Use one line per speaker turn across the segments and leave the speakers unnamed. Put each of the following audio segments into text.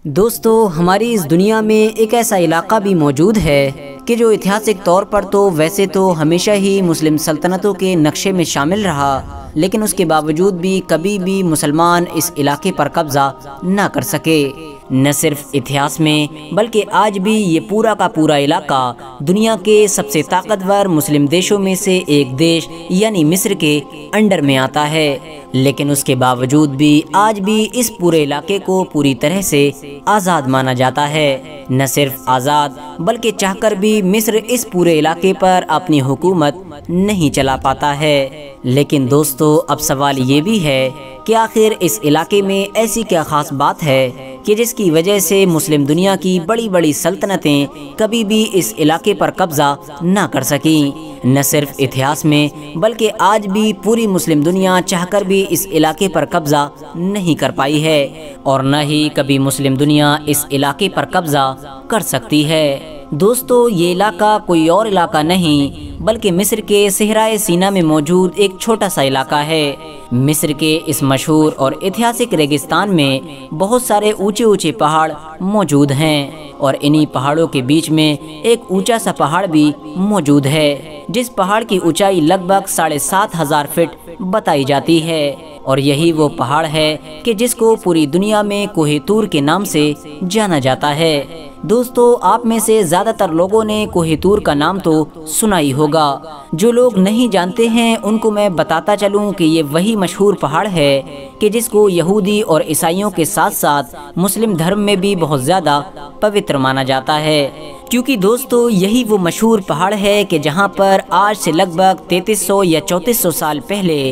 دوستو، ہماری اس دنیا میں ایک ایسا علاقہ بھی موجود ہے کہ جو اتہاسک طور پر تو ویسے تو ہمیشہ ہی مسلم سلطنتوں کے نقشے میں شامل رہا، لیکن اس کے باوجود بھی کبھی بھی مسلمان اس علاقے پر قبضہ نہ کر سکے۔ نہ صرف اتہاس میں بلکہ آج بھی یہ پورا کا پورا علاقہ دنیا کے سب سے طاقتور مسلم دیشوں میں سے ایک دیش یعنی مصر کے انڈر میں آتا ہے، لیکن اس کے باوجود بھی آج بھی اس پورے علاقے کو پوری طرح سے آزاد مانا جاتا ہے۔ نہ صرف آزاد بلکہ چاہ کر بھی مصر اس پورے علاقے پر اپنی حکومت نہیں چلا پاتا ہے۔ لیکن دوستو، اب سوال یہ بھی ہے کہ آخر اس علاقے میں ایسی کیا خاص بات ہے کہ جس کی وجہ سے مسلم دنیا کی بڑی بڑی سلطنتیں کبھی بھی اس علاقے پر قبضہ نہ کر سکیں۔ نہ صرف اتہاس میں بلکہ آج بھی پوری مسلم دنیا چاہ کر بھی اس علاقے پر قبضہ نہیں کر پائی ہے، اور نہ ہی کبھی مسلم دنیا اس علاقے پر قبضہ کر سکتی ہے۔ دوستو، یہ علاقہ کوئی اور علاقہ نہیں بلکہ مصر کے صحرائے سینا میں موجود ایک چھوٹا سا علاقہ ہے۔ مصر کے اس مشہور اور اتہاسک ریگستان میں بہت سارے اونچے اونچے پہاڑ موجود ہیں، اور انہی پہاڑوں کے بیچ میں ایک اونچا سا پہاڑ بھی موجود ہے جس پہاڑ کی اونچائی لگ بھگ 7500 فٹ بتائی جاتی ہے، اور یہی وہ پہاڑ ہے کہ جس کو پوری دنیا میں کوہ طور کے نام سے جانا جاتا ہے۔ دوستو، آپ میں سے زیادہ تر لوگوں نے کوہ طور کا نام تو سنا ہی ہوگا۔ جو لوگ نہیں جانتے ہیں ان کو میں بتاتا چلوں کہ یہ وہی مشہور پہاڑ ہے کہ جس کو یہودی اور عیسائیوں کے ساتھ ساتھ مسلم دھرم میں بھی بہت زیادہ پوتر مانا جاتا ہے، کیونکہ دوستو یہی وہ مشہور پہاڑ ہے کہ جہاں پر آج سے لگ بھگ 3300 یا 3400 سال پہلے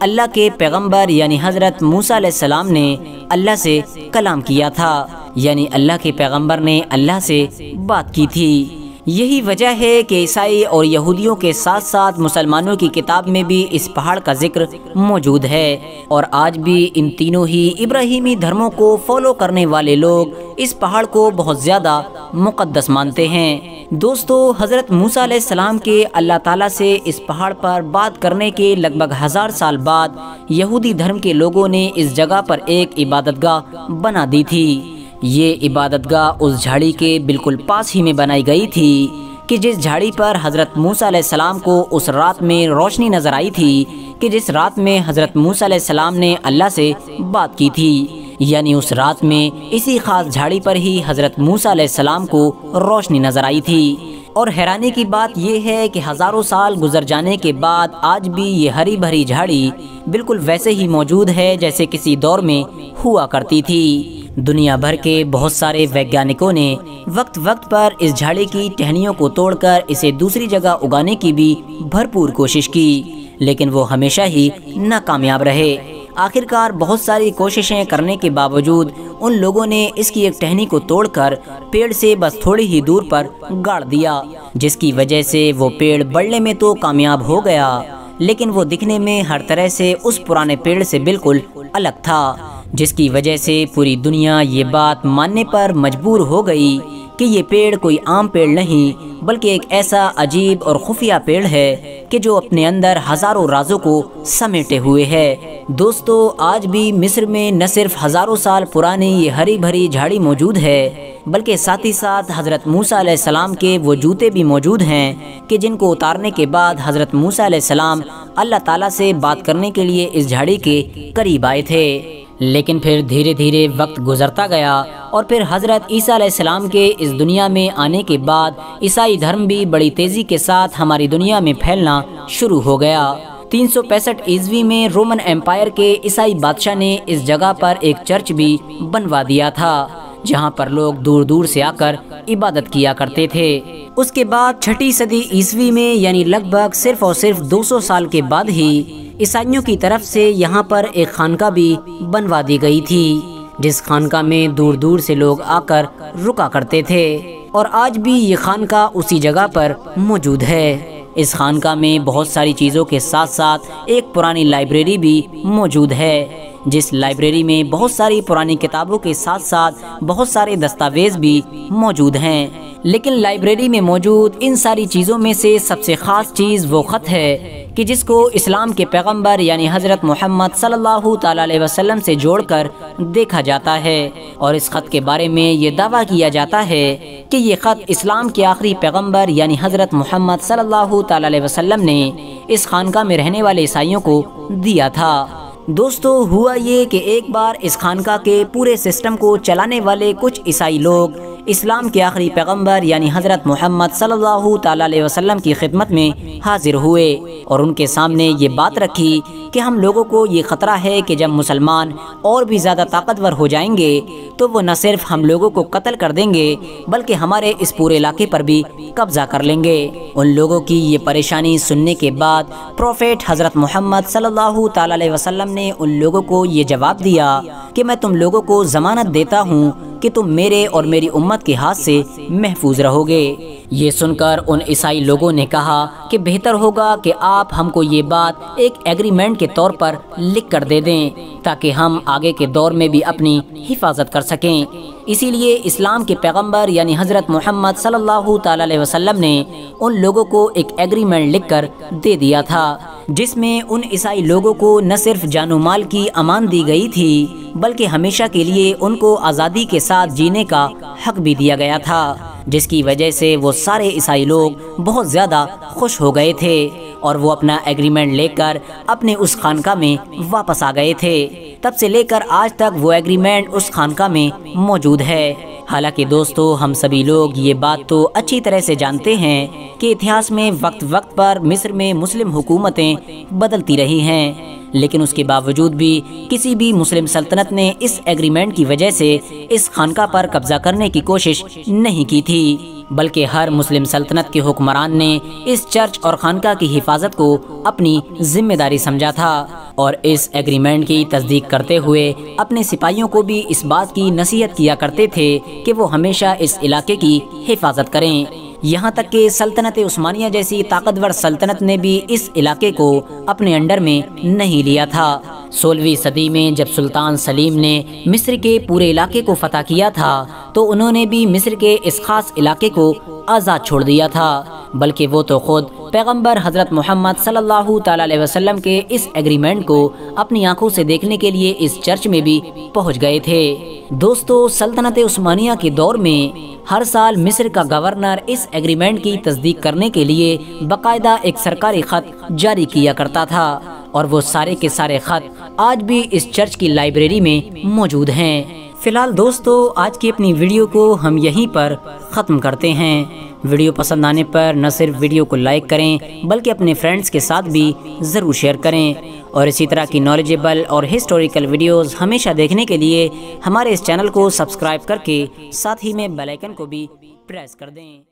اللہ کے پیغمبر یعنی حضرت موسیٰ علیہ السلام نے اللہ سے کلام کیا تھا، یعنی اللہ کے پیغمبر نے اللہ سے بات کی تھی۔ یہی وجہ ہے کہ عیسائی اور یہودیوں کے ساتھ ساتھ مسلمانوں کی کتاب میں بھی اس پہاڑ کا ذکر موجود ہے، اور آج بھی ان تینوں ہی ابراہیمی دھرموں کو فالو کرنے والے لوگ اس پہاڑ کو بہت زیادہ مقدس مانتے ہیں۔ دوستو، حضرت موسیٰ علیہ السلام کے اللہ تعالیٰ سے اس پہاڑ پر بات کرنے کے لگ بھگ 1000 سال بعد یہودی دھرم کے لوگوں نے اس جگہ پر ایک عبادت گاہ بنا دی تھی۔ یہ عبادت گاہ اس جھاڑی کے بالکل پاس ہی میں بنائی گئی تھی کہ جس جھاڑی پر حضرت موسیٰ علیہ السلام کو اس رات میں روشنی نظر آئی تھی کہ جس رات میں حضرت موسیٰ علیہ السلام نے اللہ سے بات کی تھی، یعنی اس رات میں اسی خاص جھاڑی پر ہی حضرت موسیٰ علیہ السلام کو روشنی نظر آئی تھی۔ اور حیرانی کی بات یہ ہے کہ ہزاروں سال گزر جانے کے بعد آج بھی یہ ہری بھری جھاڑی بالکل ویسے ہی موجود ہے جیسے کسی دور میں ہوا کرتی تھی۔ دنیا بھر کے بہت سارے ویگیانکوں نے وقت وقت پر اس جھاڑی کی ٹہنیوں کو توڑ کر اسے دوسری جگہ اگانے کی بھی بھرپور کوشش کی، لیکن وہ ہمیشہ ہی ناکامیاب رہے۔ آخرکار بہت ساری کوششیں کرنے کے باوجود ان لوگوں نے اس کی ایک ٹہنی کو توڑ کر پیڑ سے بس تھوڑی ہی دور پر گاڑ دیا، جس کی وجہ سے وہ پیڑ بڑھنے میں تو کامیاب ہو گیا، لیکن وہ دکھنے میں ہر طرح سے اس پرانے پیڑ سے بالکل الگ تھا، جس کی وجہ سے پوری دنیا یہ بات ماننے پر مجبور ہو گئی کہ یہ پیڑ کوئی عام پیڑ نہیں بلکہ ایک ایسا عجیب اور خفیہ پیڑ ہے کہ جو اپنے اندر ہزاروں رازوں کو سمیٹے ہوئے ہے۔ دوستو، آج بھی مصر میں نہ صرف ہزاروں سال پرانی یہ ہری بھری جھاڑی موجود ہے بلکہ ساتھ ہی ساتھ حضرت موسیٰ علیہ السلام کے وہ جوتے بھی موجود ہیں کہ جن کو اتارنے کے بعد حضرت موسیٰ علیہ السلام اللہ تعالیٰ سے بات کرنے کے لیے اس جھاڑی کے قریب آئے تھے۔ لیکن پھر دھیرے دھیرے وقت گزرتا گیا، اور پھر حضرت عیسیٰ علیہ السلام کے اس دنیا میں آنے کے بعد عیسائی دھرم بھی بڑی تیزی کے ساتھ ہماری دنیا میں پھیلنا شروع ہو گیا۔ 365 عیسوی میں رومن ایمپائر کے عیسائی بادشاہ نے اس جگہ پر ایک چرچ بھی بنوا دیا تھا جہاں پر لوگ دور دور سے آ کر عبادت کیا کرتے تھے۔ اس کے بعد 6 صدی عیسوی میں یعنی لگ بھگ صرف اور صرف 200 سال کے بعد ہی عیسائیوں کی طرف سے یہاں پر ایک خانقاہ بھی بنوا دی گئی تھی، جس خانقاہ میں دور دور سے لوگ آ کر رکا کرتے تھے، اور آج بھی یہ خانقاہ اسی جگہ پر موجود ہے۔ اس خانقاہ میں بہت ساری چیزوں کے ساتھ ساتھ ایک پرانی لائبریری بھی موجود ہے، جس لائبریری میں بہت ساری پرانی کتابوں کے ساتھ ساتھ بہت سارے دستاویز بھی موجود ہیں، لیکن لائبریری میں موجود ان ساری چیزوں میں سے سب سے خاص چیز وہ خط ہے کہ جس کو اسلام کے پیغمبر یعنی حضرت محمد صلی اللہ تعالی علیہ وسلم سے جوڑ کر دیکھا جاتا ہے، اور اس خط کے بارے میں یہ دعویٰ کیا جاتا ہے کہ یہ خط اسلام کے آخری پیغمبر یعنی حضرت محمد صلی اللہ تعالی علیہ وسلم نے اس خانقاہ میں رہنے والے عیسائیوں کو دیا تھا۔ دوستو، ہوا یہ کہ ایک بار اس خانقاہ کے پورے سسٹم کو چلانے والے کچھ عیسائی لوگ اسلام کے آخری پیغمبر یعنی حضرت محمد صلی اللہ تعالی علیہ وسلم کی خدمت میں حاضر ہوئے اور ان کے سامنے یہ بات رکھی کہ ہم لوگوں کو یہ خطرہ ہے کہ جب مسلمان اور بھی زیادہ طاقتور ہو جائیں گے تو وہ نہ صرف ہم لوگوں کو قتل کر دیں گے بلکہ ہمارے اس پورے علاقے پر بھی قبضہ کر لیں گے۔ ان لوگوں کی یہ پریشانی سننے کے بعد پروفیٹ حضرت محمد صلی اللہ تعالی علیہ وسلم نے ان لوگوں کو یہ جواب دیا کہ میں تم لوگوں کو ضمانت دیتا ہوں کہ تم میرے اور میری امت کے ہاتھ سے محفوظ رہو گے۔ یہ سن کر ان عیسائی لوگوں نے کہا کہ بہتر ہوگا کہ آپ ہم کو یہ بات ایک ایگریمنٹ کے طور پر لکھ کر دے دیں تاکہ ہم آگے کے دور میں بھی اپنی حفاظت کر سکیں۔ اسی لیے اسلام کے پیغمبر یعنی حضرت محمد صلی اللہ تعالی علیہ وسلم نے ان لوگوں کو ایک ایگریمنٹ لکھ کر دے دیا تھا جس میں ان عیسائی لوگوں کو نہ صرف جان و مال کی امان دی گئی تھی بلکہ ہمیشہ کے لیے ان کو آزادی کے ساتھ جینے کا حق بھی دیا گیا تھا، جس کی وجہ سے وہ سارے عیسائی لوگ بہت زیادہ خوش ہو گئے تھے اور وہ اپنا ایگریمنٹ لے کر اپنے اس خانقاہ میں واپس آ گئے تھے۔ تب سے لے کر آج تک وہ ایگریمنٹ اس خانقاہ میں موجود ہے۔ حالانکہ دوستو، ہم سبھی لوگ یہ بات تو اچھی طرح سے جانتے ہیں کہ اتہاس میں وقت وقت پر مصر میں مسلم حکومتیں بدلتی رہی ہیں، لیکن اس کے باوجود بھی کسی بھی مسلم سلطنت نے اس ایگریمنٹ کی وجہ سے اس خانقاہ پر قبضہ کرنے کی کوشش نہیں کی تھی، بلکہ ہر مسلم سلطنت کے حکمران نے اس چرچ اور خانقاہ کی حفاظت کو اپنی ذمہ داری سمجھا تھا اور اس ایگریمنٹ کی تصدیق کرتے ہوئے اپنے سپاہیوں کو بھی اس بات کی نصیحت کیا کرتے تھے کہ وہ ہمیشہ اس علاقے کی حفاظت کریں۔ یہاں تک کہ سلطنت عثمانیہ جیسی طاقتور سلطنت نے بھی اس علاقے کو اپنے انڈر میں نہیں لیا تھا۔ 16ویں صدی میں جب سلطان سلیم نے مصر کے پورے علاقے کو فتح کیا تھا تو انہوں نے بھی مصر کے اس خاص علاقے کو آزاد چھوڑ دیا تھا، بلکہ وہ تو خود پیغمبر حضرت محمد صلی اللہ تعالی علیہ وسلم کے اس ایگریمنٹ کو اپنی آنکھوں سے دیکھنے کے لیے اس چرچ میں بھی پہنچ گئے تھے۔ دوستو، سلطنت عثمانیہ کے دور میں ہر سال مصر کا گورنر اس ایگریمنٹ کی تصدیق کرنے کے لیے باقاعدہ ایک سرکاری خط جاری کیا کرتا تھا، اور وہ سارے کے سارے خط آج بھی اس چرچ کی لائبریری میں موجود ہیں۔ فی الحال دوستو، آج کی اپنی ویڈیو کو ہم یہیں پر ختم کرتے ہیں۔ ویڈیو پسند آنے پر نہ صرف ویڈیو کو لائک کریں بلکہ اپنے فرینڈز کے ساتھ بھی ضرور شیئر کریں، اور اسی طرح کی نالجیبل اور ہسٹوریکل ویڈیوز ہمیشہ دیکھنے کے لیے ہمارے اس چینل کو سبسکرائب کر کے ساتھ ہی میں بیل آئیکن کو بھی پریس کر دیں۔